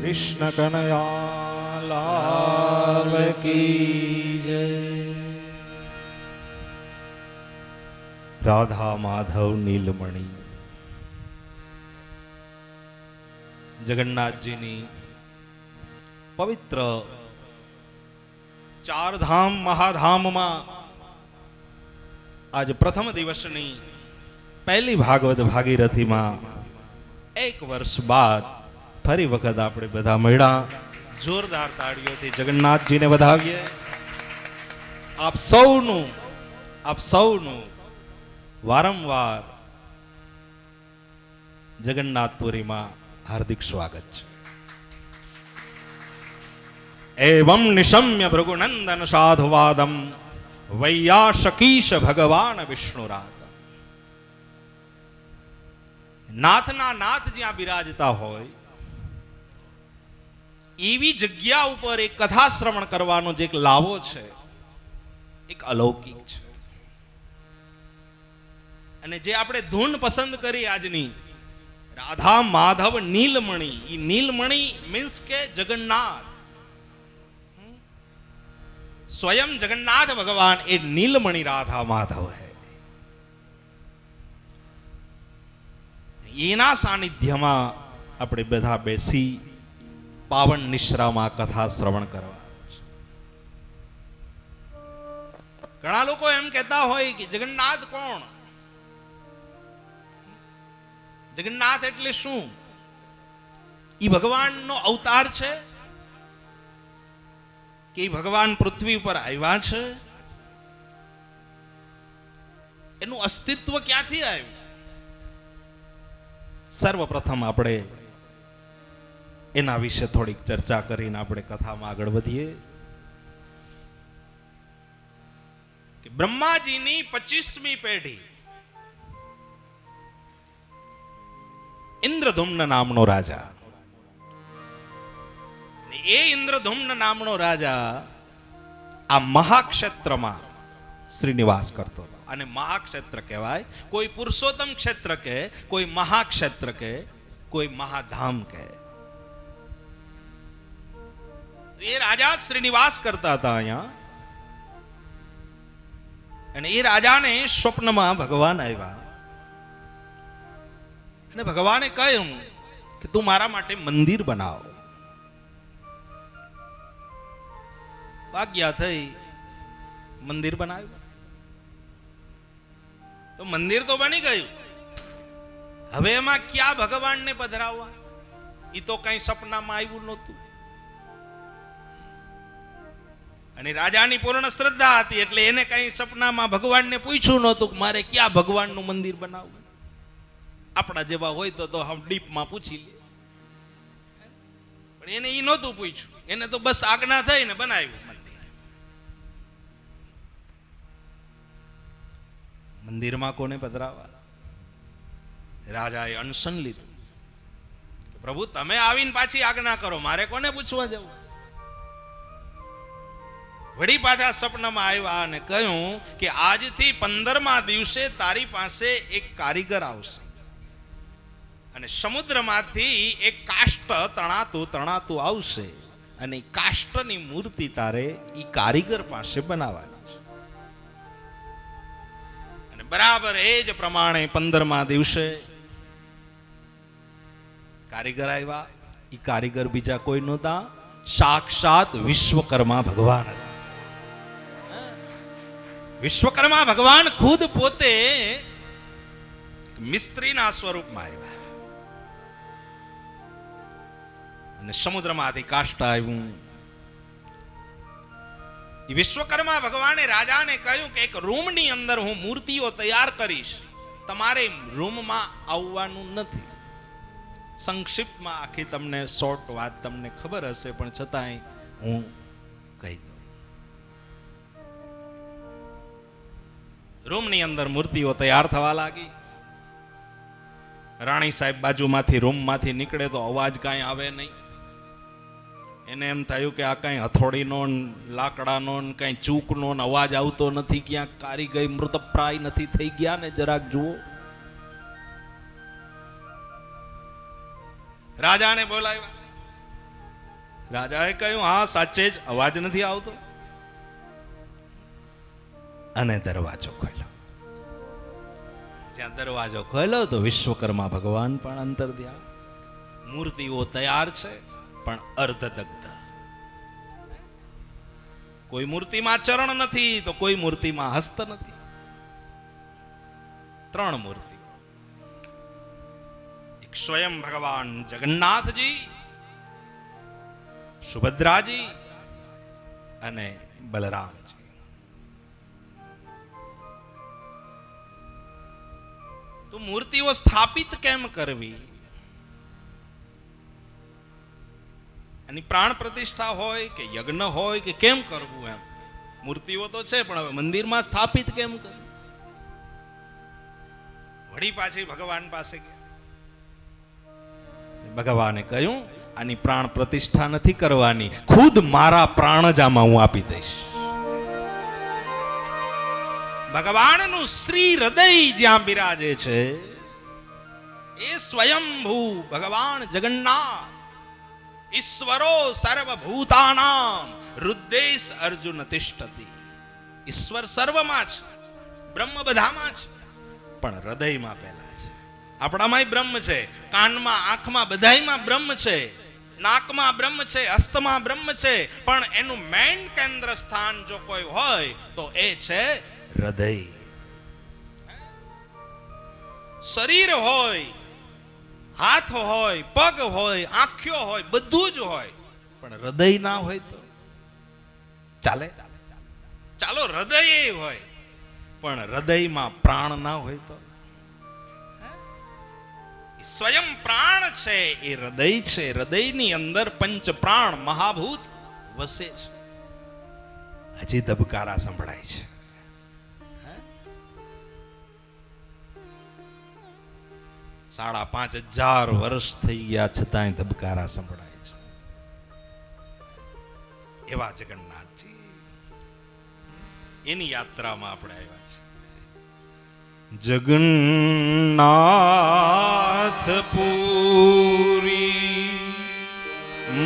કૃષ્ણ કનૈયા લાલ કી જય. રાધા માધવ નીલમણિ જગન્નાથજીની પવિત્ર ચારધામ મહાધામમાં આજ પ્રથમ દિવસની પહેલી ભાગવત ભાગીરથીમાં એક વર્ષ બાદ ફરી વખત આપણે બધા મળ્યા. જોરદાર તાળીઓથી જગન્નાથજીને વધાવીએ. આપ સૌનું વારંવાર જગન્નાથપુરીમાં હાર્દિક સ્વાગત છે. એવં નિશમ્ય ભૃગુનંદન સાધુવાદમ વૈયાશકીશ ભગવાન વિષ્ણુરાત. નાથના નાથ જ્યાં બિરાજતા હોય એવી જગ્યા ઉપર એક કથા શ્રવણ કરવાનો જે એક લાવો છે, એક અલૌકિક છે. અને જે આપણે ધૂન પસંદ કરી આજની રાધા માધવ નીલમણિ, એ નીલમણિ મીન્સ કે જગન્નાથ, स्वयं जगन्नाथ भगवान ए नीलमणि राधा माधव है. एना सानिध्यમાં આપણે બધા બેસી પાવન નિશ્રામાં કથા શ્રવણ કરવા. ઘણા લોકો એમ કહેતા હોય કે જગન્નાથ કોણ? જગન્નાથ એટલે શું? ઈ ભગવાનનો અવતાર છે કે ભગવાન પૃથ્વી પર આવ્યા છે? એનું અસ્તિત્વ ક્યાંથી આવ્યું? સર્વપ્રથમ આપણે એના વિશે થોડીક ચર્ચા કરીને આપણે કથામાં આગળ વધીએ. કે બ્રહ્માજીની 25મી પેઢી ઇન્દ્રધુમ્ન નામનો રાજા. એ ઇન્દ્રધુમ્ન નામનો રાજા આ મહાક્ષેત્રમાં શ્રીનિવાસ કરતો હતો. અને મહાક્ષેત્ર કહેવાય. કોઈ પુરુષોત્તમ ક્ષેત્ર કે, કોઈ મહાક્ષેત્ર કે, કોઈ મહાધામ કે. એ રાજા શ્રીનિવાસ કરતા હતા અહીંયા. અને એ રાજાને સ્વપ્નમાં ભગવાન આવ્યા અને ભગવાને કહ્યું કે તું મારા માટે મંદિર બનાવ. આજ્ઞા થઈ, મંદિર બનાવ્યું. તો મંદિર તો બની ગયું. હવે એમાં ક્યાં ભગવાનને પધરાવવા? એ તો કઈ સપનામાં આવ્યું નહોતું. અને રાજાની પૂર્ણ શ્રદ્ધા હતી એટલે એને કઈ સપનામાં ભગવાનને પૂછ્યું નહોતું કે મારે ક્યાં ભગવાનનું મંદિર બનાવવું. આપણા જેવા હોય તો હમ ડીપમાં પૂછી લે. પણ એને એ નહોતું પૂછ્યું. એને તો બસ આજ્ઞા થઈ ને બનાવ્યું. મંદિરમાં કોને પધરાવા? રાજાએ અનશન લીધું કે પ્રભુ તમે આવીને પાછી આજ્ઞા કરો, મારે કોને પૂછવા જવું? વળી પાછા સપનામાં આવ્યા અને કહ્યું કે આજથી 15મા દિવસે તારી પાસે એક કારીગર આવશે અને સમુદ્રમાંથી એક કાષ્ટ તણાતું આવશે અને કાષ્ટની મૂર્તિ તારે ઈ કારીગર પાસે બનાવવાની. બરાબર એ જ પ્રમાણે 15મા દિવસે કારીગર આવ્યા. એ કારીગર બીજા કોઈ નહોતા, સાક્ષાત વિશ્વકર્મા ભગવાન હતા. વિશ્વકર્મા ભગવાન ખુદ પોતે મિસ્ત્રીના સ્વરૂપમાં આવ્યા અને સમુદ્રમાંથી કાષ્ટ આવ્યું. વિશ્વકર્મા ભગવાને રાજાને કહ્યું કે એક રૂમની અંદર હું મૂર્તિઓ તૈયાર કરીશ, તમારે રૂમમાં આવવાનું નથી. સંક્ષિપ્તમાં આખી તમને શોર્ટ વાત તમને ખબર હશે, પણ છતાંય હું કહી દઉં. રૂમની અંદર મૂર્તિઓ તૈયાર થવા લાગી. રાણી સાહેબ બાજુમાંથી રૂમમાંથી નીકળે તો અવાજ કાંઈ આવે નહીં. એને એમ થયું કે આ કઈ હથોડીનો લાકડાનો કઈ ચૂકનો અવાજ આવતો નથી, ક્યાંક કારી ગઈ મૃતપ્રાય નથી થઈ ગયા ને, જરાક જુઓ. રાજાને બોલાવ્યા. રાજાએ કહ્યું, હા સાચે જ અવાજ નથી આવતો. અને દરવાજો ખોલ્યો. જ્યાં દરવાજો ખોલ્યો તો વિશ્વકર્મા ભગવાન પણ અંતર થયા. મૂર્તિઓ તૈયાર છે પણ અર્ધદગ્ધ. કોઈ મૂર્તિમાં ચરણ નથી તો કોઈ મૂર્તિમાં હસ્ત નથી. 3 મૂર્તિ. એક સ્વયં ભગવાન જગન્નાથજી, સુભદ્રાજી અને બલરામજી. તો મૂર્તિઓ સ્થાપિત કેમ કરવી? એની પ્રાણ પ્રતિષ્ઠા હોય કે યજ્ઞ હોય કે કેમ કરવું? એમ મૂર્તિઓ તો છે પણ હવે મંદિરમાં સ્થાપિત કેમ કરવું? વળી પાછી ભગવાન પાસે ગયા. ભગવાને કહ્યું, આની પ્રાણ પ્રતિષ્ઠા નથી કરવાની, ખુદ મારા પ્રાણ જ આમાં હું આપી દઈશ. ભગવાનનું શ્રી હૃદય જ્યાં બિરાજે છે એ સ્વયંભૂ ભગવાન જગન્નાથ, ઈશ્વરો સર્વભૂતાનામ હૃદયેશ અર્જુન તિષ્ઠતિ. ઈશ્વર સર્વમાં છે, બ્રહ્મ બધામાં છે, પણ હૃદયમાં પહેલા છે. આપણામાંય બ્રહ્મ છે, કાનમાં, આંખમાં, બધાયમાં બ્રહ્મ છે, નાકમાં બ્રહ્મ છે, હસ્તમાં બ્રહ્મ છે, પણ એનું મેઇન કેન્દ્ર સ્થાન જો કોઈ હોય તો એ છે હૃદય. શરીર હોય, હાથ હોય, પગ હોય, આંખો હોય, બધું જ હોય, પણ હૃદય ના હોય તો ચાલે? ચાલો હૃદય હોય પણ હૃદયમાં પ્રાણ ના હોય તો? સ્વયં પ્રાણ છે એ હૃદય છે. હૃદયની અંદર પંચ પ્રાણ મહાભૂત વસે છે. હજી ધબકારા સંભળાય છે. 5,500 વર્ષ થઈ ગયા છતાંય ધબકારા સંભળાય છે. એવા જગન્નાથજી, એની યાત્રામાં આપણે આવ્યા છીએ. જગન્નાથપુરી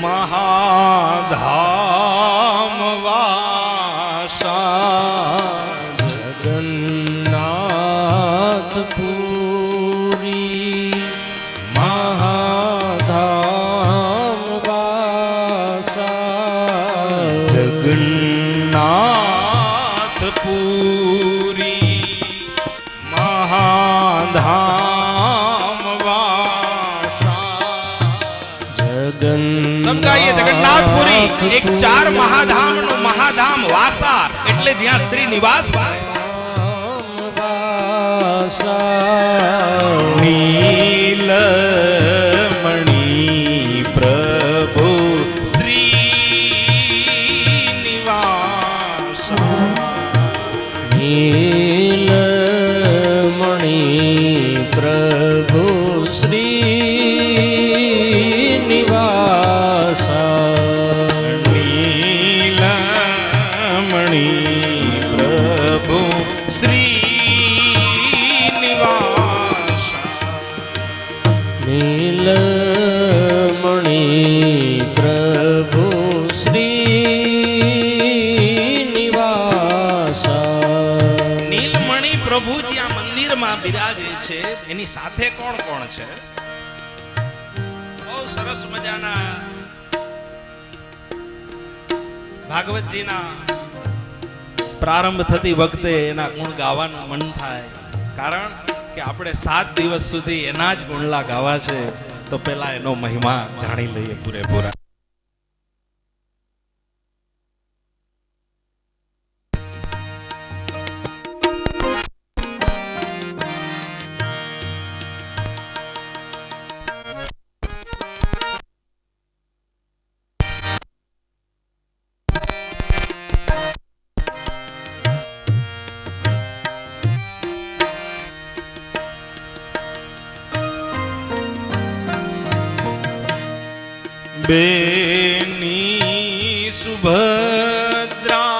મહાધામ વાસા. જગન્નાથપુરી મહાધામ વાસા. જગન્નાથપુરી મહાધામ વાસા. સબ ગાઈએ જગન્નાથપુરી. એક 4 મહાધામનું મહાધામ વાસા એટલે જ્યાં શ્રી નિવાસ કરે. નીલમણિ પ્રભુ શ્રી નિવાસ. નીલમણિ પ્રભુ શ્રી નિવાસ. નીલમણિ પ્રભુ શ્રી નીલમણિ પ્રભુ શ્રી નિવાસ. નીલમણિ પ્રભુ જ્યાં મંદિરમાં બિરાજે છે એની સાથે કોણ કોણ છે? બહુ સરસ મજાના ભાગવતજીના પ્રારંભ થતી વખતે એના ગુણ ગાવાનું મન થાય. કારણ કે આપણે 7 દિવસ સુધી એના જ ગુણલા ગાવા છે, તો પેલા એનો મહિમા જાણી લઈએ પૂરેપૂરા. બેની સુભદ્રા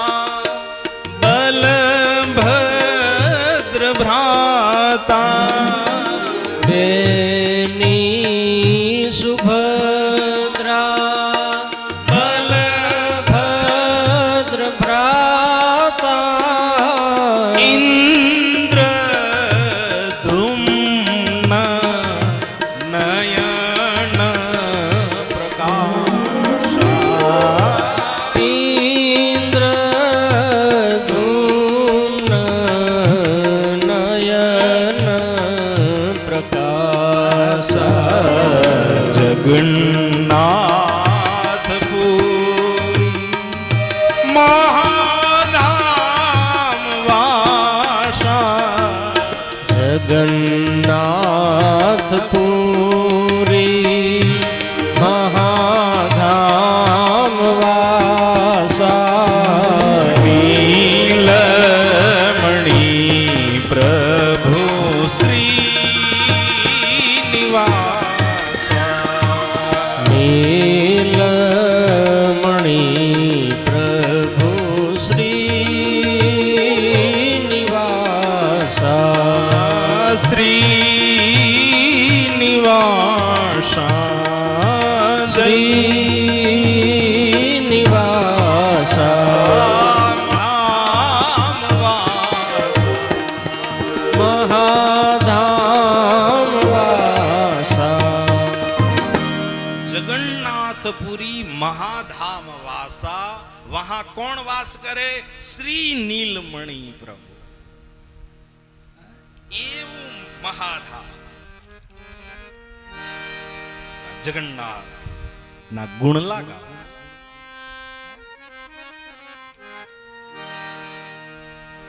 બલભદ્ર ભ્રાતા. બેની સુભદ્રા जगन्नाथपुरी महाधाम वासा, वहां कौन वास करे? श्री नीलमणि प्रभु। એવું મહાધામ જગન્નાથ ના ગુણ લાગા.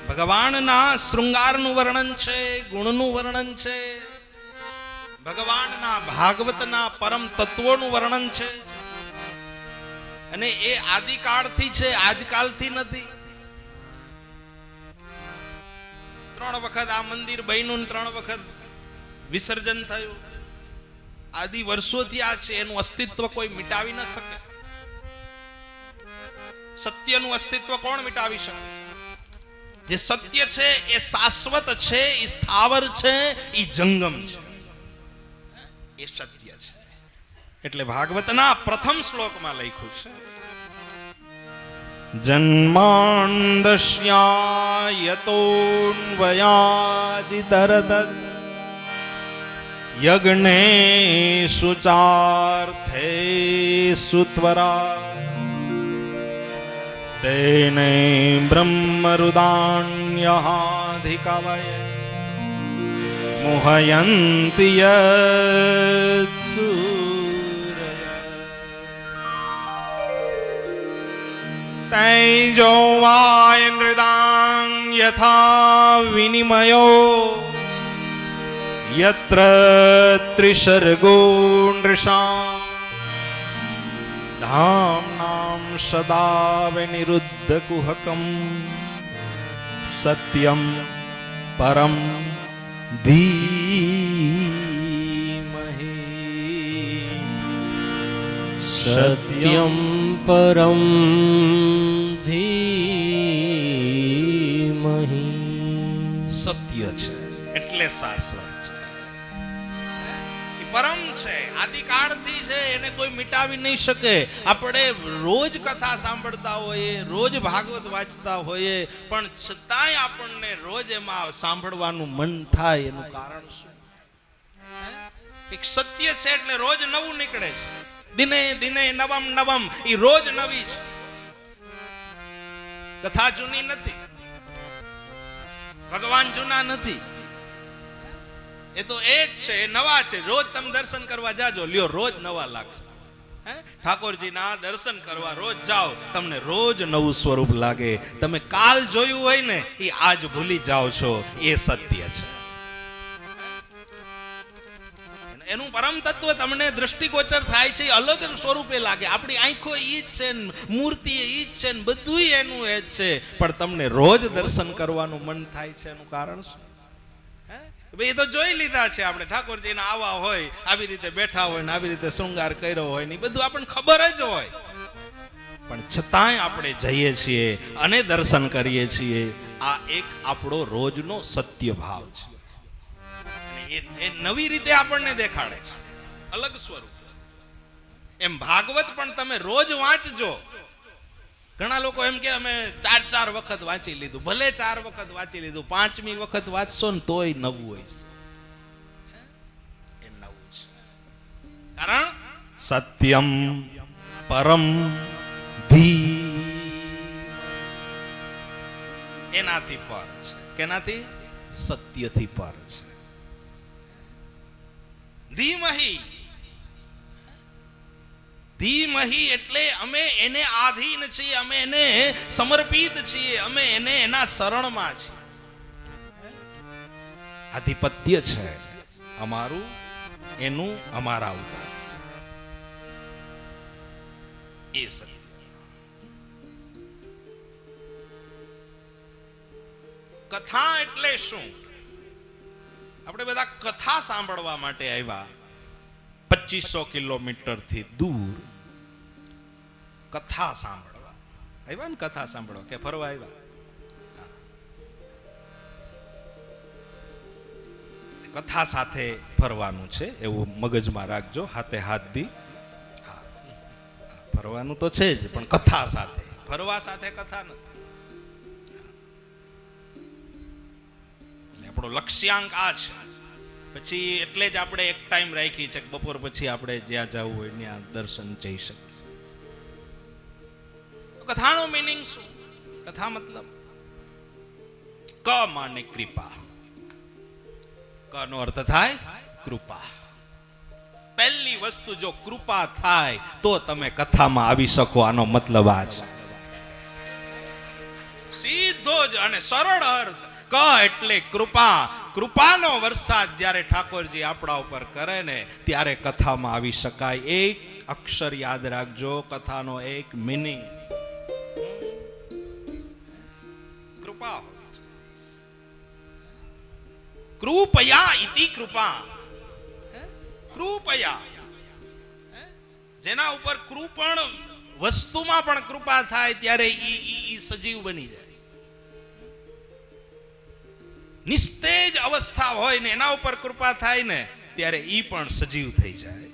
ભગવાનના શૃંગારનું વર્ણન છે, ગુણનું વર્ણન છે, ભગવાનના ભાગવતના પરમ તત્વોનું વર્ણન છે. અને એ આદિકાળથી છે, આજકાલથી નથી. 3 વખત આ મંદિર બન્યું, 3 વખત વિસર્જન થયું. આદિ વર્ષોથી આ છે, એનું અસ્તિત્વ કોઈ મિટાવી ન શકે. સત્યનું અસ્તિત્વ કોણ મિટાવી શકે? જે સત્ય છે એ શાશ્વત છે, એ સ્થાવર છે, એ જંગમ છે, એ સત્ય છે. એટલે ભાગવતના પ્રથમ શ્લોકમાં લખ્યું છે, જન્માંદસ્યાયતોન્વયાજિતરત યજ્ઞે સુચાર્થે સુત્વરા તેને બ્રહ્મરુદાન્યહાધિકવય મોહયંતિ યત્સૂરય. તૈજો વાયનૃદાં યથા વિનિમયો યત્ર ત્રિસર્ગો નૃષાં ધામ્નાં સદા વિનિરુદ્ધ કુહકં સત્યં પરમ ધીમહિ. સત્યમ પરમ ધીમહિ. સત્ય છે એટલે શાશ્વત છે, પરમ છે, આદિકાળથી છે, એને કોઈ મિટાવી નહીં શકે. આપણે રોજ કથા સાંભળતા હોઈએ, રોજ ભાગવત વાંચતા હોઈએ, પણ છતાંય આપણને રોજ એમાં સાંભળવાનું મન થાય. એનું કારણ શું? એક સત્ય છે એટલે રોજ નવું નીકળે છે. દિને દિને નવમ નવમ, એ રોજ નવી છે. કથા જૂની નથી, ભગવાન જૂના નથી. એ તો એ જ છે, નવા છે. રોજ તમે દર્શન કરવા જાજો, લ્યો રોજ નવા લાગશે. ઠાકોરજીના દર્શન કરવા રોજ જાઓ, તમને રોજ નવું સ્વરૂપ લાગે. તમે કાલ જોયું હોય ને એ આજ ભૂલી જાઓ છો. એ સત્ય છે. એનું પરમ તત્વ તમને દ્રષ્ટિગોચર થાય છે, અલગ સ્વરૂપે લાગે. આપણી આંખો ઈ જ છે, મૂર્તિ ઈ જ છે, બધું એનું એ જ છે, પણ તમને રોજ દર્શન કરવાનું મન થાય છે. એનું કારણ શું? એ તો જોઈ લીધા છે આપણે. ઠાકોરજીને આવા હોય, આવી રીતે બેઠા હોય ને આવી રીતે શૃંગાર કર્યો હોય ને બધું આપણને ખબર જ હોય, પણ છતાંય આપણે જઈએ છીએ અને દર્શન કરીએ છીએ. આ એક આપણો રોજનો સત્ય ભાવ છે. એ નવી રીતે આપણને દેખાડે છે, અલગ સ્વરૂપ. એમ ભાગવત પણ તમે રોજ વાંચજો. ઘણા લોકો એમ કે અમે 4 વખત વાંચી લીધું. ભલે 4 વખત વાંચી લીધું, 5મી વખત વાંચશો ને તોય નવું હોય છે. એ નવું છે, કારણ સત્યમ પરમ ધી, એનાથી પર છે. કેનાથી? સત્યથી પર છે. ધીમહી, ધીમહી એટલે અમે એને આધીન છીએ, અમે એને સમર્પિત છીએ, અમે એને એના શરણમાં છીએ. આધિપત્ય છે અમારું, એનું અમારા ઉપર. એ સત્ય. કથા એટલે શું? આપણે બધા કથા સાંભળવા માટે આવ્યા, 2500 કિલોમીટર થી દૂર કથા સાંભળવા આવ્યા ને. કથા સાંભળવા કે ફરવા આવ્યા? કથા સાથે ફરવાનું છે એવું મગજમાં રાખજો, હાથે હાથ દી. ફરવાનું તો છે જ, પણ કથા સાથે. ફરવા સાથે કથા નથી. એટલે આપણો લક્ષ્યાંક આ છે. પછી એટલે જ આપણે એક ટાઈમ રાખી છે કે બપોર પછી આપણે જ્યાં જવું હોય ત્યાં દર્શન જઈ શકીએ. કથાનો મીનિંગ શું? કથા મતલબ ક માને કૃપા. ક નો અર્થ થાય કૃપા. પહેલી વસ્તુ જો કૃપા થાય તો તમે કથામાં આવી શકો. આનો મતલબ આ છે. સીધો જ અને સરળ અર્થ. ક એટલે કૃપા. કૃપાનો વરસાદ જ્યારે ઠાકોરજી આપણા ઉપર કરે ને ત્યારે કથામાં આવી શકાય. એક અક્ષર યાદ રાખજો, કથાનો એક મીનિંગ કૃપા. કૃપયા ઇતિ કૃપા. કૃપયા જેના ઉપર કૃપણ વસ્તુમાં પણ કૃપા થાય ત્યારે ઈ સજીવ બની જાય. નિસ્તેજ અવસ્થા હોય ને એના ઉપર કૃપા થાય ને ત્યારે ઈ પણ સજીવ થઈ જાય.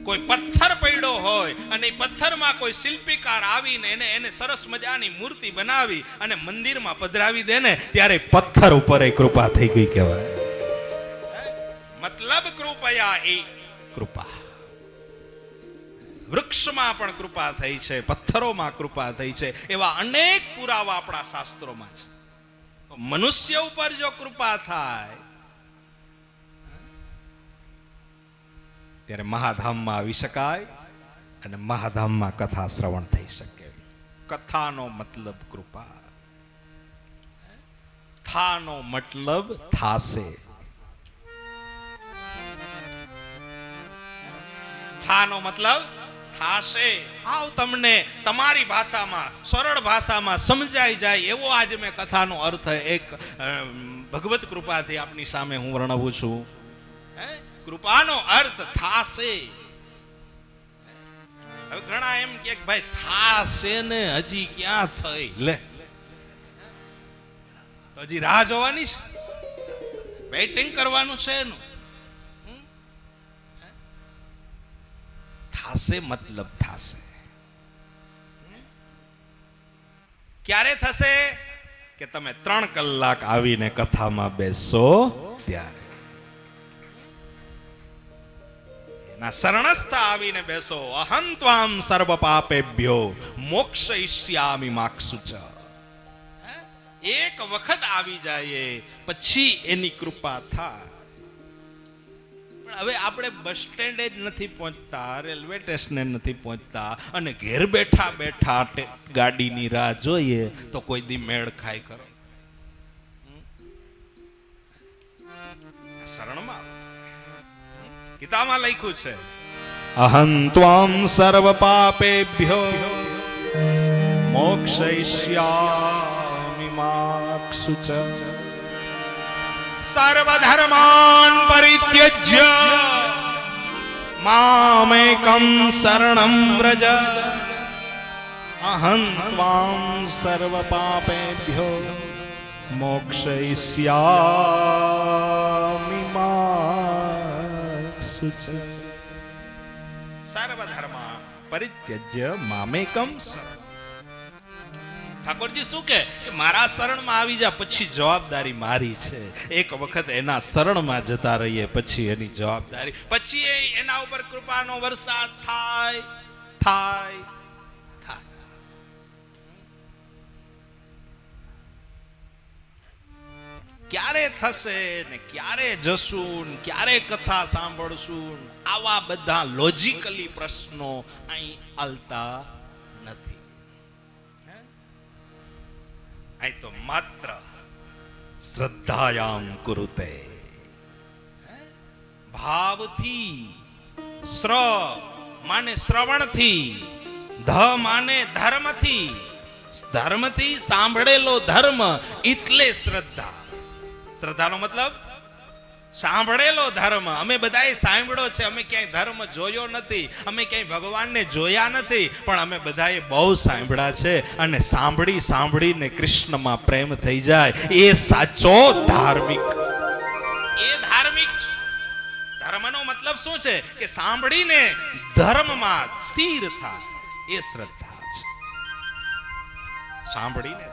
કોઈ પથ્થર પડ્યો હોય અને એ પથ્થરમાં કોઈ શિલ્પીકાર આવીને એને સરસ મજાની મૂર્તિ બનાવી અને મંદિરમાં પધરાવી દે ને ત્યારે પથ્થર ઉપર એ કૃપા થઈ ગઈ કહેવાય. મતલબ કૃપયા એ કૃપા. વૃક્ષમાં પણ કૃપા થઈ છે, પથ્થરોમાં કૃપા થઈ છે. એવા અનેક પુરાવા આપણા શાસ્ત્રોમાં છે. મનુષ્ય ઉપર જો કૃપા થાય ત્યારે મહાધામમાં આવી શકાય અને મહાધામમાં કથા શ્રવણ થઈ શકે. કથાનો મતલબ કૃપા. થાનો મતલબ થાશે. થાનો મતલબ થાશે. આવ તમને તમારી ભાષામાં, સરળ ભાષામાં સમજાઈ જાય એવો આજ મેં કથાનો અર્થ એક ભગવત કૃપાથી આપની સામે હું વર્ણવું છું. કૃપાનો અર્થ થાશે. હવે ઘણા એમ કે ભાઈ થાશે ને હજી ક્યાં થઈ, લે તો હજી રાહ જોવાની છે, વેઇટિંગ કરવાનું છે એનું. થાશે મતલબ થાશે. ક્યારે થશે? કે તમે 3 કલાક આવીને કથામાં બેસો ત્યારે. ના શરણસ્થ આવીને બેસો. અહં ત્વામ સર્વ પાપેભ્યો મોક્ષયિષ્યામિ માક્ષુચ. એક વખત આવી જાય પછી એની કૃપા થાય. પણ હવે આપણે બસ સ્ટેન્ડે જ નથી પહોંચતા, રેલવે સ્ટેશને નથી પહોંચતા અને ઘેર બેઠા બેઠા ગાડીની રાહ જોઈએ તો કોઈ દી મેળ ખાય ખરો? શરણમાં ગીતામાં લખ્યું છે અહં ત્વામ સર્વ પાપેભ્યો મોક્ષયિષ્યામિ માક્ષુચ સર્વ ધર્માન પરિત્યજ્ય મામેકં શરણં વ્રજ અહં ત્વાં સર્વ પાપેભ્યો મોક્ષયિષ્યામિ માક્ષુચ. સર્વ ધર્માન પરિત્યજ્ય મામેકં શરણં. ઠાકોરજી શું કે મારા શરણમાં આવી જા, પછી જવાબદારી મારી છે. એક વખત એના શરણમાં જતા રહીએ પછી એની જવાબદારી, પછી એના ઉપર કૃપાનો વરસાદ થાય થાય થાય. ક્યારે થશે ને ક્યારે જશું ને ક્યારે કથા સાંભળશું, આવા બધા લોજિકલી પ્રશ્નો અહીં આલતા નથી. અહીં તો માત્ર શ્રદ્ધાયામ કુરુતે. ભાવથી, શ્ર માને શ્રવણથી, ધ માને ધર્મથી, ધર્મથી સાંભળેલો ધર્મ એટલે શ્રદ્ધા. શ્રદ્ધાનો મતલબ સાંભળેલો ધર્મ. અમે બધાએ સાંભળ્યો છે, અમે ક્યાંય ધર્મ જોયો નથી, અમે ક્યાંય ભગવાનને જોયા નથી, પણ અમે બધાએ બહુ સાંભળ્યા છે. અને સાંભળી સાંભળીને કૃષ્ણમાં પ્રેમ થઈ જાય એ સાચો ધાર્મિક. એ ધાર્મિક છે. ધર્મનો મતલબ શું છે? કે સાંભળીને ધર્મમાં સ્થિર થાય. એ શ્રદ્ધા છે. સાંભળીને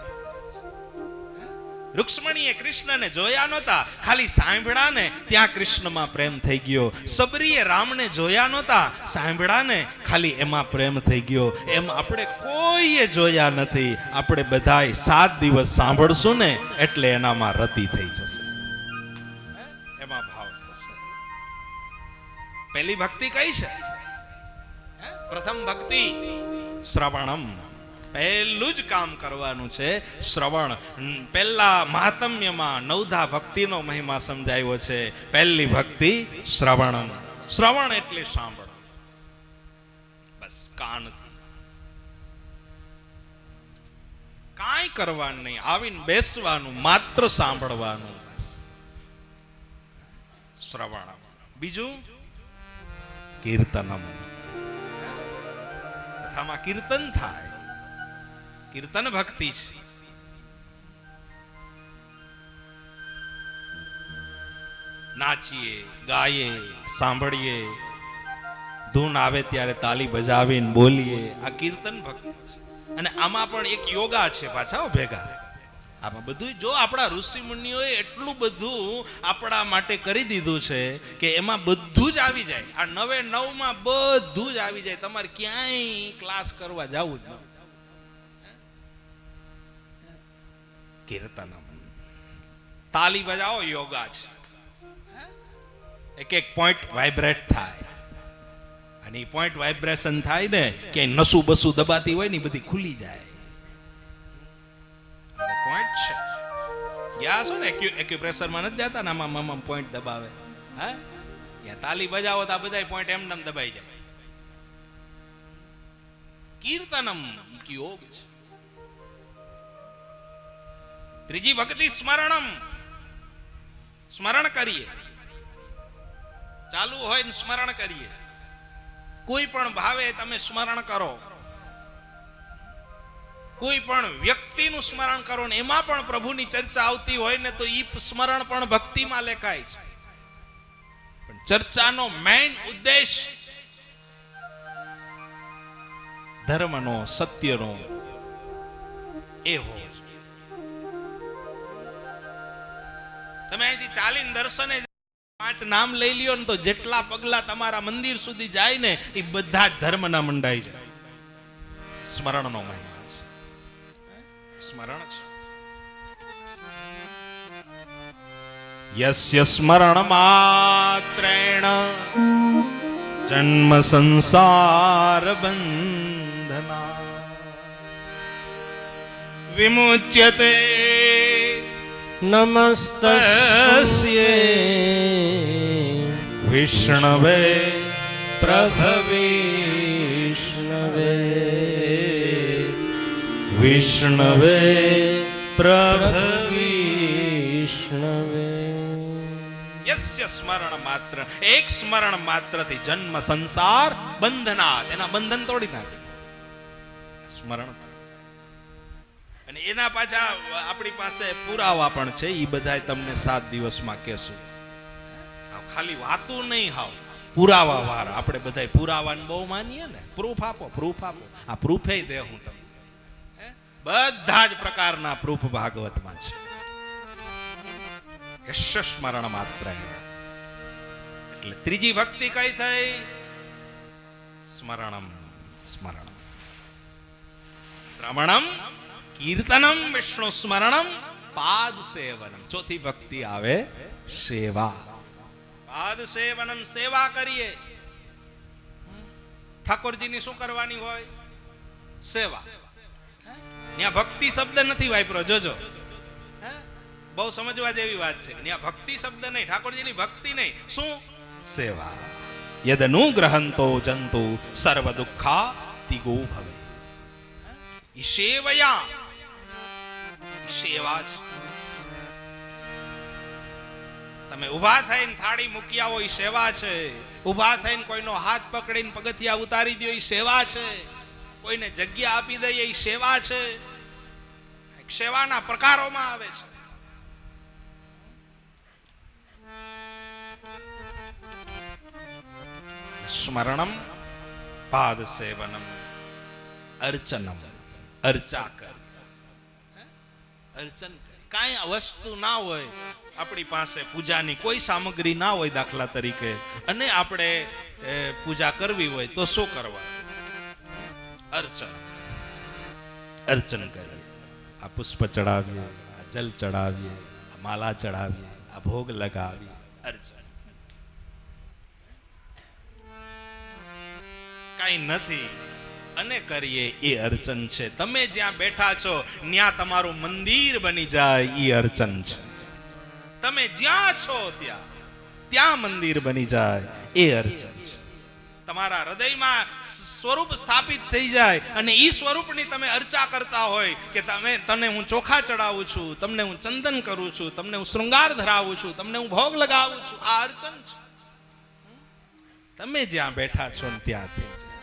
રૂક્ષ્મણીએ કૃષ્ણને જોયા નહોતા, ખાલી સાંભળ્યા ને ત્યાં કૃષ્ણમાં પ્રેમ થઈ ગયો. સબરીએ રામને જોયા નહોતા, સાંભળ્યા ને ખાલી એમાં પ્રેમ થઈ ગયો. એમ આપણે કોઈએ જોયા નથી, આપણે બધાય 7 દિવસ સાંભળશું ને એટલે એનામાં રતિ થઈ જશે, એમાં ભાવ થશે. પહેલી ભક્તિ કઈ છે? પ્રથમ ભક્તિ શ્રવણમ. પહેલું જ કામ કરવાનું છે શ્રવણ. પહેલા મહાત્મ્યમાં નવધા ભક્તિનો મહિમા સમજાયો છે. પહેલી ભક્તિ શ્રવણમ. શ્રવણ એટલે સાંભળ, બસ કાનથી, કાંઈ કરવાનું નહીં, આવીને બેસવાનું, માત્ર સાંભળવાનું, બસ શ્રવણ. બીજું કીર્તનમ. કથામાં કીર્તન થાય, કીર્તન ભક્તિ છે. નાચીએ, ગાઈએ, સાંભળીએ, ધૂન આવે ત્યારે તાલી બજાવીને બોલીએ, આ કીર્તન ભક્તિ છે. અને આમાં પણ એક યોગા છે પાછા ભેગા. આમાં બધું જો આપણા ઋષિ મુનિઓએ એટલું બધું આપણા માટે કરી દીધું છે કે એમાં બધું જ આવી જાય. આ 9 બધું જ આવી જાય. તમારે ક્યાંય ક્લાસ કરવા જવું જ નથી. કીર્તનમ. તાલી બજાવો યોગા છે. એક એક પોઈન્ટ વાઇબ્રેટ થાય, અને એ પોઈન્ટ વાઇબ્રેશન થાય ને કે નસું બસું દબાતી હોય ને બધી ખુલી જાય. પોઈન્ટ છે. ગયા છો ને એક્યુપ્રેશર માં નથી જતા ને, આમાં પોઈન્ટ દબાવે. હા, ત્યાં તાલી બજાવો તો આ બધા પોઈન્ટ એમનેમ દબાઈ જાય. કીર્તનમ યોગ છે. ત્રીજી ભક્તિ સ્મરણમ. સ્મરણ કરીએ, ચાલુ હોય ને સ્મરણ કરીએ. કોઈ પણ ભાવે તમે સ્મરણ કરો, કોઈ પણ વ્યક્તિનું સ્મરણ કરો ને એમાં પણ પ્રભુની ચર્ચા આવતી હોય ને તો ઈ સ્મરણ પણ ભક્તિમાં લેખાય છે. પણ ચર્ચાનો મેઇન ઉદ્દેશ ધર્મનો, સત્યનો એ હોય. તમે અહીંથી ચાલીને દર્શને 5 નામ લઈ લ્યો ને તો જેટલા પગલા તમારા મંદિર સુધી જાય ને એ બધા જ ધર્મના મંડાઈ જાય. સ્મરણનો મહિમા છે. સ્મરણ છે. યસ્ય સ્મરણ માત્રેણ જન્મ સંસાર બંધના વિમુચ્યતે નમસ્તસ્ય વિષ્ણવે પ્રભવિષ્ણવે વિષ્ણવે પ્રભવિષ્ણવે. યસ્ય સ્મરણ માત્ર, એક સ્મરણ માત્રથી જન્મ સંસાર બંધનાત, એના બંધન તોડી નાખે સ્મરણ. અને એના પાછા આપણી પાસે પુરાવા પણ છે. એ બધા તમને 7 દિવસમાં કહેશું. ખાલી વાતો નહીં, હાવ પુરાવા વાર. આપણે બધા પુરાવાને બહુ માનીએ ને, પ્રૂફ આપો, પ્રૂફ આપો. આ પ્રૂફે દે હું તમને. બધા જ પ્રકારના પ્રૂફ ભાગવતમાં છે. યશ સ્મરણ માત્ર. એટલે ત્રીજી ભક્તિ કઈ થઈ? સ્મરણમ. સ્મરણ. શ્રવણમ, કીર્તનમ, વિષ્ણુ સ્મરણમ, પાદ સેવનમ. ચોથી ભક્તિ આવે સેવા. પાદ સેવનમ, સેવા કરીએ. ઠાકોરજીની શું કરવાની હોય? સેવા. ત્યાં ભક્તિ શબ્દ નથી વાપરો, જોજો. બહુ સમજવા જેવી વાત છે. ત્યાં ભક્તિ શબ્દ નહીં, ઠાકોરજીની ભક્તિ નહીં. શું? સેવા. યદનુગ્રહંતો જંતુ સર્વ દુઃખા તિગો ભવે. સેવયા, સેવા છે. તમે ઉભા થઈને થાળી મૂકી આવો, એ સેવા છે. ઉભા થઈને કોઈનો હાથ પકડીને પગથિયા ઉતારી દો, એ સેવા છે. કોઈને જગ્યા આપી દઈએ, એ સેવા છે. સેવાના પ્રકારોમાં આવે છે. સ્મરણમ, પાદ સેવનમ, અર્ચનમ, અર્ચા કર, અર્ચન કર. કાંઈ વસ્તુ ના હોય આપણી પાસે, પૂજાની કોઈ સામગ્રી ના હોય દાખલા તરીકે, અને આપણે પૂજા કરવી હોય તો શું કરવા? અર્ચન, અર્ચન કરીએ. આ પુષ્પ ચડાવીએ, આ જલ ચડાવીએ, આ માલા ચડાવીએ, આ ભોગ લગાવીએ. અર્ચન. કાંઈ નથી અને કરીએ એ અર્ચન છે. તમે જ્યાં બેઠા છો ત્યાં તમારું મંદિર બની જાય એ અર્ચન છે. તમે જ્યાં છો ત્યાં મંદિર બની જાય એ અર્ચન છે. તમારા હૃદયમાં સ્વરૂપ સ્થાપિત થઈ જાય અને ઈ સ્વરૂપની તમે અર્ચા કરતા હોય કે તને હું ચોખા ચડાવું છું, તમને હું ચંદન કરું છું, તમને હું શૃંગાર ધરાવું છું, તમને હું ભોગ લગાવું છું. આ અર્ચન છે. તમે જ્યાં બેઠા છો ત્યાં થઈ જાય.